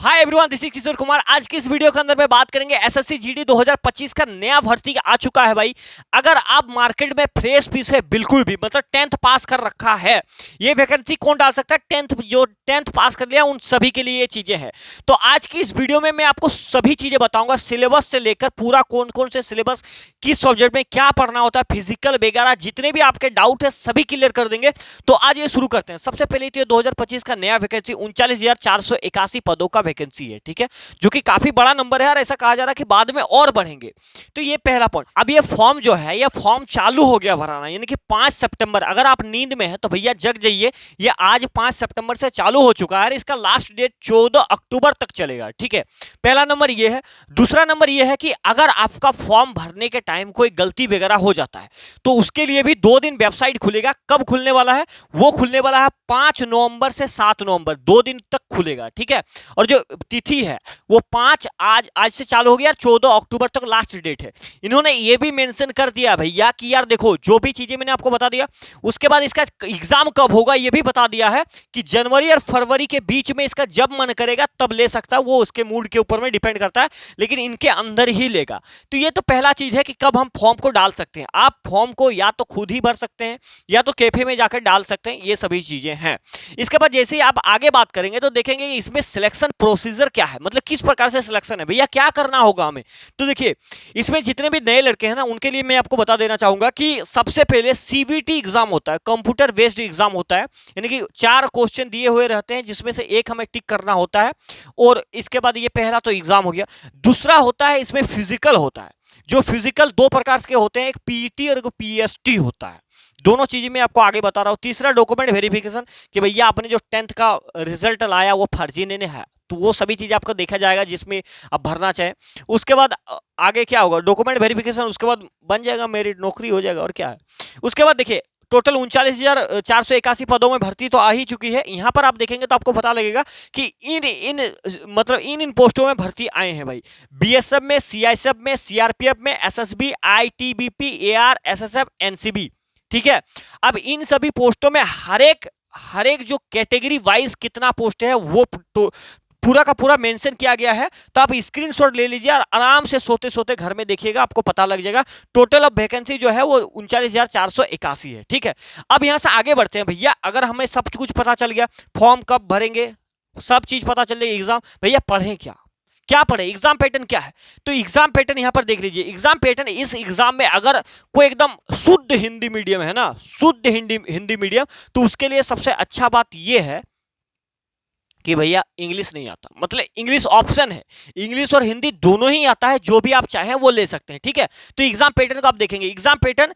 Hi everyone, this is Kishore Kumar. आज की इस वीडियो के अंदर में बात करेंगे एसएससी जीडी 2025 का नया भर्ती आ चुका है भाई। अगर आप मार्केट में फ्रेश पीस है, बिल्कुल भी मतलब 10th पास कर रखा है, ये वैकेंसी कौन डाल सकता है? 10th पास कर लिया उन सभी के लिए ये चीजें हैं। तो आज की इस वीडियो में मैं आपको सभी चीजें बताऊंगा, सिलेबस से लेकर पूरा कौन कौन से सिलेबस, किस सब्जेक्ट में क्या पढ़ना होता है, फिजिकल वगैरह जितने भी आपके डाउट है सभी क्लियर कर देंगे। तो आज ये शुरू करते हैं। सबसे पहले तो 2025 का नया वैकेंसी 39,481 पदों का वैकेंसी है, ठीक है, जो कि काफी बड़ा नंबर है और ऐसा कहा जा रहा है कि बाद में और बढ़ेंगे। तो ये पहला पॉइंट। अब ये फॉर्म जो है, ये फॉर्म चालू हो गया भराना, यानी कि 5 सितंबर। अगर आप नींद में है तो भैया जग जाइए, ये आज 5 सितंबर से चालू हो चुका है। इसका लास्ट डेट 14 अक्टूबर तक चलेगा, ठीक है। पहला नंबर ये है। दूसरा नंबर ये है कि अगर आपका फॉर्म भरने के टाइम कोई गलती वगैरह हो जाता है तो उसके लिए भी 2 दिन वेबसाइट खुलेगा। कब खुलने वाला है? वो खुलने वाला है 5 नवंबर से 7 नवंबर, 2 दिन तक खुलेगा, ठीक है। और जो तिथि है वो 5 आज से चालू हो गया, 14 अक्टूबर तक लास्ट डेट है। इन्होंने ये भी मेंशन कर दिया भैया कि यार देखो, जो भी चीजें मैंने आपको बता दिया, उसके बाद इसका एग्जाम कब होगा ये भी बता दिया है कि जनवरी और फरवरी के बीच में इसका जब मन करेगा तब ले सकता है। वो उसके मूड के ऊपर में डिपेंड करता है, लेकिन इनके अंदर ही लेगा। तो ये तो पहला चीज है कि कब हम फॉर्म को डाल सकते हैं। आप फॉर्म को या तो खुद ही भर सकते हैं या तो कैफे में जाकर डाल सकते हैं, ये सभी चीजें हैं। इसके बाद जैसे ही आप आगे बात करेंगे तो देखेंगे कि इसमें सिलेक्शन प्रोसीजर क्या है, मतलब किस प्रकार से सिलेक्शन है भैया, क्या करना होगा हमें। तो देखिए, इसमें जितने भी नए लड़के हैं ना, उनके लिए मैं आपको बता देना चाहूंगा कि सबसे पहले सीवीटी एग्जाम होता है, कंप्यूटर बेस्ड एग्जाम होता है। यानी कि 4 क्वेश्चन दिए हुए रहते हैं जिसमें से एक हमें टिक करना होता है। और इसके बाद ये पहला तो एग्जाम हो गया। दूसरा होता है इसमें फिजिकल होता है। जो फिजिकल 2 प्रकार के होते हैं, एक पीईटी और एक पीएसटी होता है। दोनों चीजें मैं आपको आगे बता रहा हूं। तीसरा डॉक्यूमेंट वेरिफिकेशन, कि भैया आपने जो 10th का रिजल्ट लाया वो फर्जी नहीं है, तो वो सभी चीजें आपको देखा जाएगा जिसमें आप भरना चाहें। उसके बाद आगे क्या होगा? डॉक्यूमेंट वेरिफिकेशन, उसके बाद बन जाएगा मेरिट, नौकरी हो जाएगा, और क्या है। उसके बाद देखिए, टोटल 39,481 पदों में भर्ती तो आ ही चुकी है। यहां पर आप देखेंगे तो आपको पता लगेगा कि इन पोस्टों में भर्ती आए हैं भाई। बीएसएफ में, सीआईएसएफ में, सीआरपीएफ में, SSB, ITBP, AR, SSF, NCB, ठीक है। अब इन सभी पोस्टों में हर एक जो कैटेगरी वाइज कितना पोस्ट है वो पूरा का पूरा मेंशन किया गया है। तो आप स्क्रीनशॉट ले लीजिए और आराम से सोते सोते घर में देखिएगा, आपको पता लग जाएगा। टोटल ऑफ वैकेंसी जो है वो 39,481 है, ठीक है। अब यहां से आगे बढ़ते हैं भैया। अगर हमें सब कुछ पता चल गया, फॉर्म कब भरेंगे, सब चीज पता चल गई, एग्जाम, भैया पढ़ें क्या पढ़े, एग्जाम पैटर्न क्या है? तो एग्जाम पैटर्न यहां पर देख लीजिए। एग्जाम पैटर्न, इस एग्जाम में अगर कोई एकदम शुद्ध हिंदी मीडियम है ना, शुद्ध हिंदी मीडियम, तो उसके लिए सबसे अच्छा बात यह है कि भैया इंग्लिश नहीं आता, मतलब इंग्लिश ऑप्शन है। इंग्लिश और हिंदी दोनों ही आता है, जो भी आप चाहें वो ले सकते हैं, ठीक है। तो एग्जाम पैटर्न को आप देखेंगे। एग्जाम पैटर्न,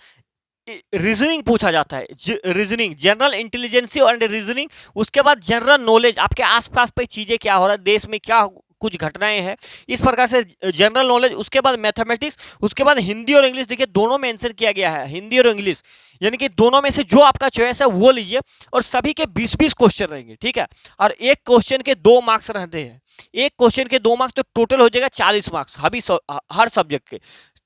रीजनिंग पूछा जाता है, रीजनिंग, जनरल इंटेलिजेंसी और रीजनिंग। उसके बाद जनरल नॉलेज, आपके आसपास पे चीजें क्या हो रहा है, देश में क्या कुछ घटनाएं हैं, इस प्रकार से जनरल नॉलेज। उसके बाद मैथमेटिक्स। उसके बाद हिंदी और इंग्लिश, देखिए दोनों में आंसर किया गया है, हिंदी और इंग्लिश, यानी कि दोनों में से जो आपका चॉइस है वो लीजिए। और सभी के 20-20 क्वेश्चन रहेंगे, ठीक है। और एक क्वेश्चन के 2 मार्क्स रहते हैं। एक क्वेश्चन के 2 मार्क्स, तो टोटल हो जाएगा 40 मार्क्स। हर सब्जेक्ट के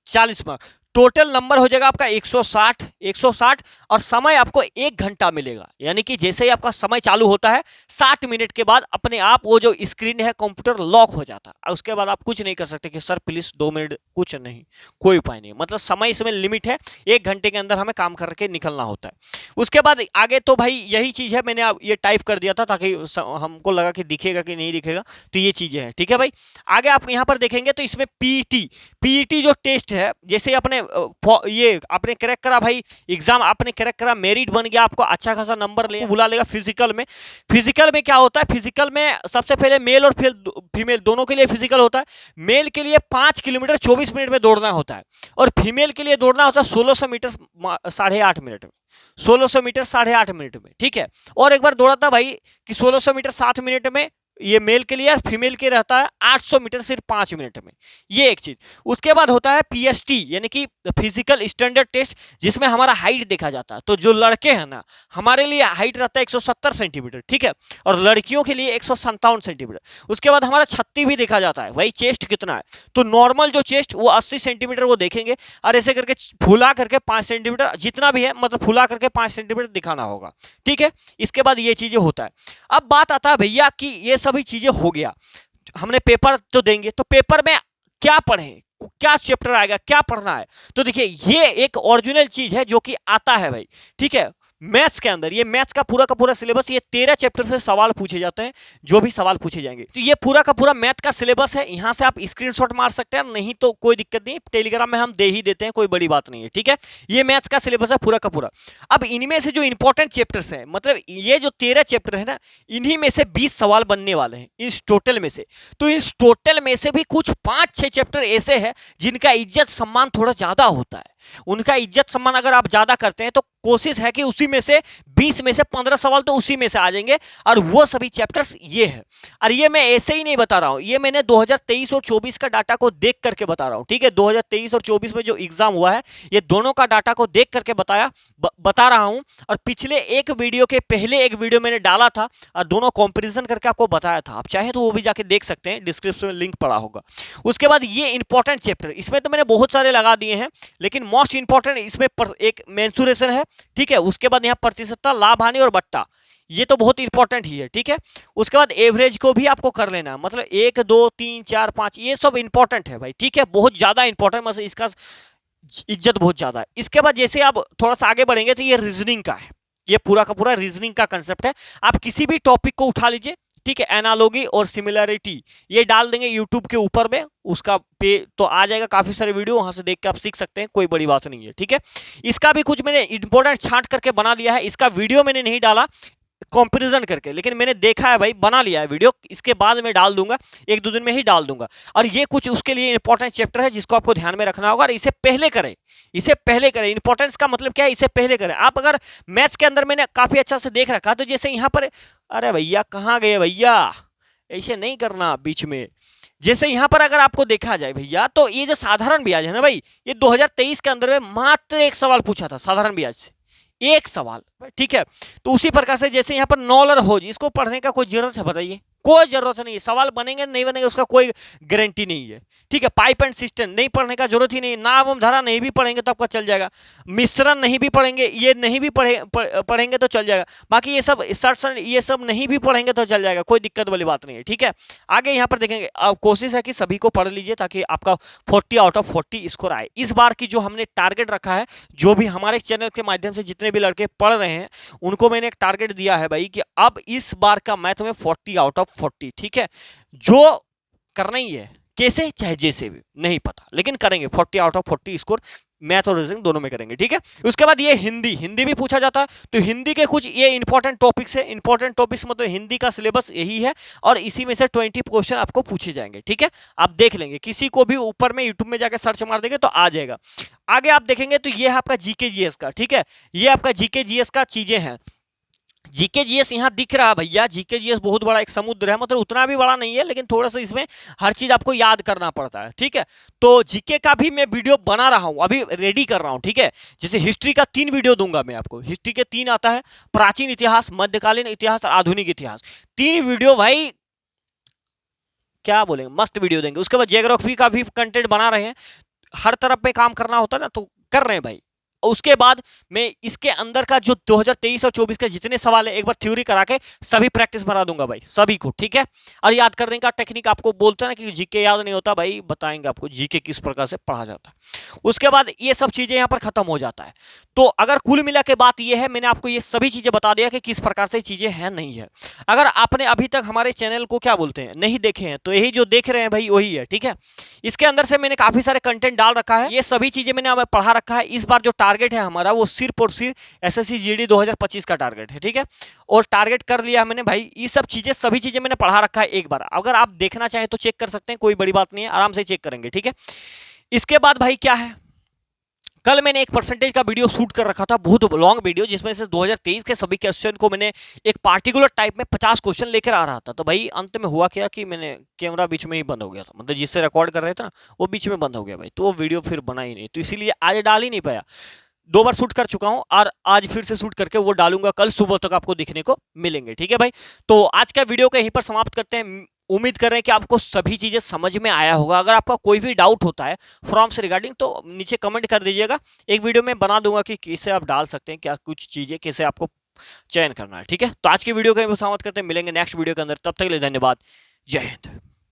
40 मार्क्स। टोटल नंबर हो जाएगा आपका 160 और समय आपको 1 घंटा मिलेगा। यानी कि जैसे ही आपका समय चालू होता है, 60 मिनट के बाद अपने आप वो जो स्क्रीन है कंप्यूटर लॉक हो जाता है। उसके बाद आप कुछ नहीं कर सकते कि सर प्लीज 2 मिनट, कुछ नहीं, कोई उपाय नहीं। मतलब समय इसमें लिमिट है, 1 घंटे के अंदर हमें काम करके निकलना होता है। उसके बाद आगे तो भाई यही चीज है, मैंने ये टाइप कर दिया था ताकि हमको लगा कि दिखेगा कि नहीं दिखेगा, तो ये चीजें हैं, ठीक है भाई। आगे आप यहाँ पर देखेंगे तो इसमें पीईटी जो टेस्ट है, जैसे अपने ये आपने क्रैक करा भाई, एग्जाम आपने क्रैक करा, मेरिट बन गया, आपको अच्छा खासा नंबर ले बुला लेगा। फिजिकल में क्या होता है? फिजिकल में सबसे पहले मेल और फीमेल दोनों के लिए फिजिकल होता है। मेल के लिए 5 किलोमीटर 24 मिनट में दौड़ना होता है, और फीमेल के लिए दौड़ना होता है 1600 मीटर 8.5 मिनट में, 1600 मीटर 8.5 मिनट में, ठीक है। और एक बार दौड़ा था भाई कि 1600 मीटर 7 मिनट में, ये मेल के लिए, फीमेल के रहता है 800 मीटर सिर्फ 5 मिनट में, ये एक चीज। उसके बाद होता है पीएसटी, यानी कि फिजिकल स्टैंडर्ड टेस्ट, जिसमें हमारा हाइट देखा जाता है। तो जो लड़के हैं ना, हमारे लिए हाइट रहता है 170 सेंटीमीटर, ठीक है, और लड़कियों के लिए 157 सेंटीमीटर। उसके बाद हमारा छत्ती भी देखा जाता है, भाई चेस्ट कितना है। तो नॉर्मल जो चेस्ट वो 80 सेंटीमीटर वो देखेंगे, और ऐसे करके फुला करके 5 सेंटीमीटर जितना भी है, मतलब फुला करके 5 सेंटीमीटर दिखाना होगा, ठीक है। इसके बाद ये चीजें होता है। अब बात आता है भैया कि ये सभी चीजें हो गया, हमने पेपर तो देंगे, तो पेपर में क्या पढ़ें, क्या चैप्टर आएगा, क्या पढ़ना है। तो देखिए ये एक ओरिजिनल चीज है जो कि आता है भाई, ठीक है। मैथ्स के अंदर ये मैथ्स का पूरा सिलेबस, ये 13 चैप्टर से सवाल पूछे जाते हैं, जो भी सवाल पूछे जाएंगे। तो ये पूरा का पूरा मैथ का सिलेबस है, यहां से आप स्क्रीनशॉट मार सकते हैं, नहीं तो कोई दिक्कत नहीं, टेलीग्राम में हम दे ही देते हैं, कोई बड़ी बात नहीं है, ठीक है। ये मैथ्स का सिलेबस है पूरा का पूरा। अब इनमें से जो इंपॉर्टेंट चैप्टर्स हैं, मतलब ये जो 13 चैप्टर है ना, इन्हीं में से 20 सवाल बनने वाले हैं इस टोटल में से। तो इस टोटल में से भी कुछ 5-6 चैप्टर ऐसे हैं जिनका इज्जत सम्मान थोड़ा ज्यादा होता है। उनका इज्जत सम्मान अगर आप ज्यादा करते हैं तो कोशिश है कि उसी में से 20 में से 15 सवाल तो उसी में से आ जाएंगे, और वो सभी चैप्टर्स ये है। और ये मैं ऐसे ही नहीं बता रहा हूं, ये मैंने 2023 और 24 का डाटा को देख करके बता रहा हूं, ठीक है। 2023 और 24 में जो एग्जाम हुआ है, ये दोनों का डाटा को देख करके बता रहा हूं। और पिछले एक वीडियो के पहले एक वीडियो मैंने डाला था और दोनों कंपेरिजन करके आपको बताया था, आप चाहे तो वो भी जाके देख सकते हैं, डिस्क्रिप्शन में लिंक पड़ा होगा। उसके बाद ये इंपॉर्टेंट चैप्टर, इसमें तो मैंने बहुत सारे लगा दिए हैं, लेकिन मोस्ट इंपॉर्टेंट इसमें एक मेंसुरेशन है, ठीक है। उसके बाद यहाँ प्रतिशतता, लाभ हानि और बट्टा, ये तो बहुत इंपॉर्टेंट ही है, ठीक है। उसके बाद एवरेज को भी आपको कर लेना, मतलब 1 2 3 4 5 ये सब इंपॉर्टेंट है भाई, ठीक है, बहुत ज्यादा इंपॉर्टेंट, मतलब इसका इज्जत बहुत ज्यादा है। इसके बाद जैसे आप थोड़ा सा आगे बढ़ेंगे तो ये रीजनिंग का है, ये पूरा का पूरा रीजनिंग का कंसेप्ट है। आप किसी भी टॉपिक को उठा लीजिए, ठीक है, एनालॉजी और सिमिलरिटी ये डाल देंगे यूट्यूब के ऊपर में, उसका पे तो आ जाएगा, काफी सारे वीडियो वहां से देख के आप सीख सकते हैं, कोई बड़ी बात नहीं है, ठीक है। इसका भी कुछ मैंने इंपॉर्टेंट छांट करके बना लिया है, इसका वीडियो मैंने नहीं डाला कंपैरिजन करके, लेकिन मैंने देखा है भाई, बना लिया है वीडियो, इसके बाद मैं डाल दूंगा, 1-2 दिन में ही डाल दूंगा। और ये कुछ उसके लिए इंपॉर्टेंट चैप्टर है जिसको आपको ध्यान में रखना होगा, और इसे पहले करें, इसे पहले करें। इंपॉर्टेंस का मतलब क्या है, इसे पहले करें। आप अगर मैथ्स के अंदर मैंने काफी अच्छा से देख रखा, तो जैसे यहाँ पर, अरे भैया कहाँ गए भैया, ऐसे नहीं करना बीच में। जैसे यहां पर अगर आपको देखा जाए भैया, तो ये जो साधारण ब्याज है ना भाई, ये 2023 के अंदर में मात्र एक सवाल पूछा था साधारण ब्याज से, एक सवाल, ठीक है। तो उसी प्रकार से जैसे यहाँ पर नॉलर हो, इसको पढ़ने का कोई जरूरत है बताइए, कोई जरूरत नहीं है। सवाल बनेंगे नहीं बनेंगे उसका कोई गारंटी नहीं है, ठीक है। पाइप एंड सिस्टम नहीं पढ़ने का जरूरत ही नहीं, नाम एवं धारा नहीं भी पढ़ेंगे तो आपका चल जाएगा, मिश्रण नहीं भी पढ़ेंगे, ये नहीं भी पढ़ेंगे तो चल जाएगा, बाकी ये सब सर्सन ये सब नहीं भी पढ़ेंगे तो चल जाएगा, कोई दिक्कत वाली बात नहीं है, ठीक है। आगे यहाँ पर देखेंगे, अब कोशिश है कि सभी को पढ़ लीजिए ताकि आपका 40 आउट ऑफ 40 स्कोर आए। इस बार की जो हमने टारगेट रखा है, जो भी हमारे चैनल के माध्यम से जितने भी लड़के पढ़ रहे हैं, उनको मैंने एक टारगेट दिया है भाई कि अब इस बार का मैथ में 40 आउट ऑफ 40, ठीक है। जो करना ही है, कैसे चाहे जैसे भी नहीं पता, लेकिन करेंगे 40 आउट ऑफ 40 स्कोर, मैथ और रीजनिंग दोनों में करेंगे, ठीक है। उसके बाद ये हिंदी भी पूछा जाता है, तो हिंदी के कुछ ये इंपॉर्टेंट टॉपिक्स है, इंपॉर्टेंट टॉपिक्स मतलब हिंदी का सिलेबस यही है, और इसी में से 20 क्वेश्चन आपको पूछे जाएंगे, ठीक है। आप देख लेंगे, किसी को भी ऊपर में यूट्यूब में जाकर सर्च मार देंगे तो आ जाएगा। आगे आप देखेंगे तो ये है आपका जीके जीएस का, ठीक है, ये आपका जीके जीएस का चीजें हैं। जीके जीएस यहाँ दिख रहा है भैया, जीके जीएस बहुत बड़ा एक समुद्र है, मतलब उतना भी बड़ा नहीं है, लेकिन थोड़ा सा इसमें हर चीज आपको याद करना पड़ता है, ठीक है। तो जीके का भी मैं वीडियो बना रहा हूं, अभी रेडी कर रहा हूं, ठीक है। जैसे हिस्ट्री का 3 वीडियो दूंगा मैं आपको, हिस्ट्री के 3 आता है, प्राचीन इतिहास, मध्यकालीन इतिहास और आधुनिक इतिहास, 3 वीडियो भाई क्या बोलेंगे, मस्त वीडियो देंगे। उसके बाद जियोग्राफी का भी कंटेंट बना रहे हैं, हर तरफ में काम करना होता है ना, तो कर रहे हैं भाई। उसके बाद मैं इसके अंदर का जो 2023 और 24 के जितने सवाल है, एक बार थ्योरी करा के सभी प्रैक्टिस बना दूंगा भाई, सभी को, ठीक है। और याद करने का टेक्निक आपको बोलते हैं ना कि जीके याद नहीं होता, भाई बताएंगे आपको जीके किस प्रकार से पढ़ा जाता है। उसके बाद ये सब चीजें यहाँ पर खत्म हो जाता है। तो अगर कुल मिला के बात ये है, मैंने आपको ये सभी चीजें बता दिया कि किस प्रकार से चीजें हैं नहीं है। अगर आपने अभी तक हमारे चैनल को क्या बोलते हैं नहीं देखे हैं, तो यही जो देख रहे हैं भाई वही है, ठीक है। इसके अंदर से मैंने काफी सारे कंटेंट डाल रखा है, ये सभी चीजें मैंने पढ़ा रखा है। इस बार जो टारगेट है हमारा, वो सिर्फ और सिर्फ एसएससी जीडी 2025 का टारगेट है, ठीक है। और टारगेट कर लिया मैंने भाई, ये सब चीजें सभी चीजें मैंने पढ़ा रखा है एक बार, अगर आप देखना चाहें तो चेक कर सकते हैं, कोई बड़ी बात नहीं है, आराम से चेक करेंगे, ठीक है। इसके बाद भाई क्या है, कल मैंने एक परसेंटेज का वीडियो शूट कर रखा था, बहुत लॉन्ग वीडियो, जिसमें से 2023 के सभी क्वेश्चन को मैंने एक पार्टिकुलर टाइप में 50 क्वेश्चन लेकर आ रहा था। तो भाई अंत में हुआ क्या कि मैंने कैमरा बीच में ही बंद हो गया था, मतलब जिससे रिकॉर्ड कर रहे थे ना वो बीच में बंद हो गया भाई, तो वो वीडियो फिर बना ही नहीं, तो इसीलिए आज डाल ही नहीं पाया। 2 बार शूट कर चुका हूं और आज फिर से शूट करके वो डालूंगा, कल सुबह तक आपको दिखने को मिलेंगे, ठीक है भाई। तो आज का वीडियो को यहीं पर समाप्त करते हैं। उम्मीद कर रहे हैं कि आपको सभी चीजें समझ में आया होगा। अगर आपका कोई भी डाउट होता है फॉर्म से रिगार्डिंग, तो नीचे कमेंट कर दीजिएगा, एक वीडियो में बना दूंगा कि कैसे आप डाल सकते हैं, क्या कुछ चीजें कैसे आपको चयन करना है, ठीक है। तो आज की वीडियो को समाप्त करते हैं, मिलेंगे नेक्स्ट वीडियो के अंदर, तब तक के लिए धन्यवाद, जय हिंद।